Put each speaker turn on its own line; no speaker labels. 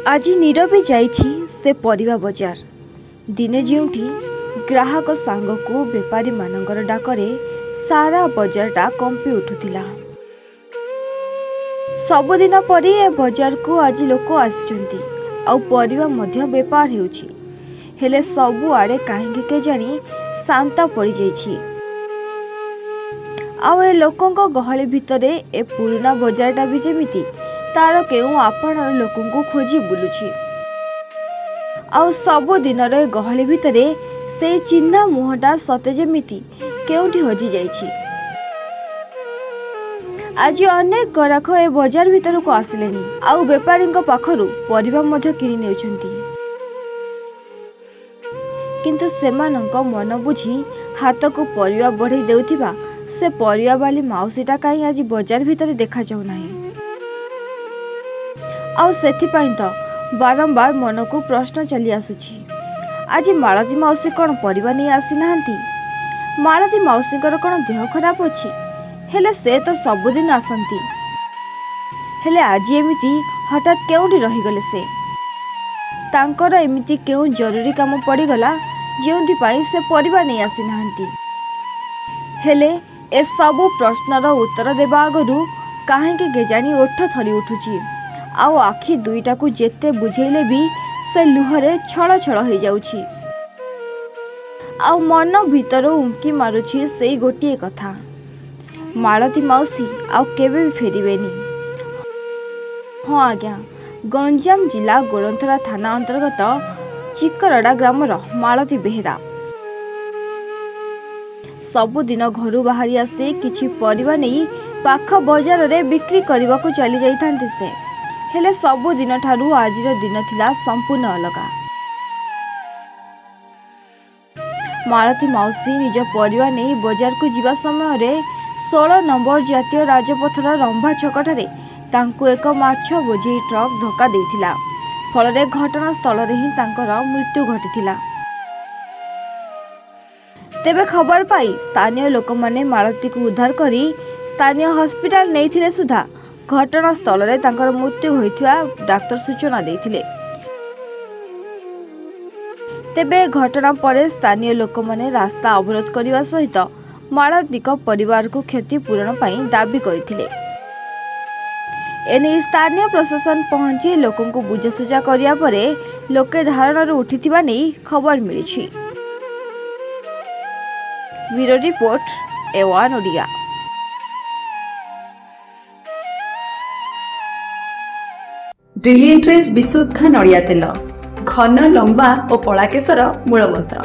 आज नीरवे जाइछि से परिबा बजार दिने जोंठी ग्राहक सांग को बेपारी मानकर डाकरे सारा बजारटा कंपी उठुतिला। सबुदिन परी ए बजार को आज लोक आसिचंती आउ परिबा मध्य बेपार हेउछि। हेले सबु आड़े काहेकि केजानी शांत पड़ी जाइछि। आउ ए लोकंक गहली भितरे ए पुराना बजारटा भी जेमिति तार केउ आपणार लोकंकु खोजी बुलुछि। आउ सबु दिन रे गहली भितरे से चिन्हा मुहटा सते जेमिति केउठी हजि जाइछि। आज अनेक ग्राहक ए बजार भितर को आसिलेनी आउ बेपारी पाखरु परिबा मध्य किनि नेउछंती। किंतु सेमानंक मन बुझी हाथ को परिबा बढ़ई देउथिबा से परिबा वाली माउसीटा काई आज बजार भितर देखा जाउ नाही। आउ सेथिपाई तो बारंबार मन को प्रश्न चली आसुछि, आज मालती माउसी कौन परिबा नहीं आसी नाहंती? मालती माउसीकर कौन देह खराब अछि? हेले से तो सबुदिन आसंती। हेले आज एमिति हठात केउठी रहीगले से? तांकर एमिति केउ जरूरी काम पड़ीगला जेउंथि पाई से परिबा नहीं आसी नाहंती? हेले ए सबु प्रश्नर उत्तर देबा आगरु काहेकि गेजानी ओठ थरी उठुछि आउ आखि दुईटा को जेते बुझेइले भी से लुहरे छळ छळ हो जाउछि। आउ मन भीतर उंकी मारुछि सेई गोटिए कथा, मालती माउसी आउ केबे भी फेरिबेनी। हाँ आज्ञा, गंजाम जिला गोलंथरा थाना अंतर्गत चिकरडा ग्रामर मालती बेहेरा सबुदिन घरु बाहरी आसे किछि परिबा नहीं पाख बजार रे बिक्री करबा को चली जाइथांती से। हेले सबु दिन ठारू आजिर दिन थिला संपूर्ण अलगा। मालती माउसी निज परिवार नहीं बजार को जीवा समय रे 16 नंबर जातीय राजपथर रंभा छकठारे तांकु एक माछ बोझेई ट्रक धक्का देइथिला। फल रे घटना स्थल रे ही तांकर मृत्यु घटिथिला। तेबे खबर पाई स्थानीय लोक माने मालती को उद्धार करी स्थानीय हॉस्पिटल नेइथिले सुधा घटना स्थल रे तांकर मृत्यु होइथिबा डाक्टर सूचना देइथिले। तेबे घटना परे स्थानीय लोक माने रास्ता अवरोध करबा सहित मालती को परिवार को क्षति पूरण पाई दाबी करथिले। एने स्थानीय प्रशासन पहुंची लोकों को बुझासुझा करिया परे लोके धारणा रे उठिथिबा नै खबर मिलिछि। ब्यूरो रिपोर्ट एवान ओडिया।
ब्रिलियंट रेज विशुद्ध नड़िया तेल घन लंबा और पड़ा केसर मूलमंत्र।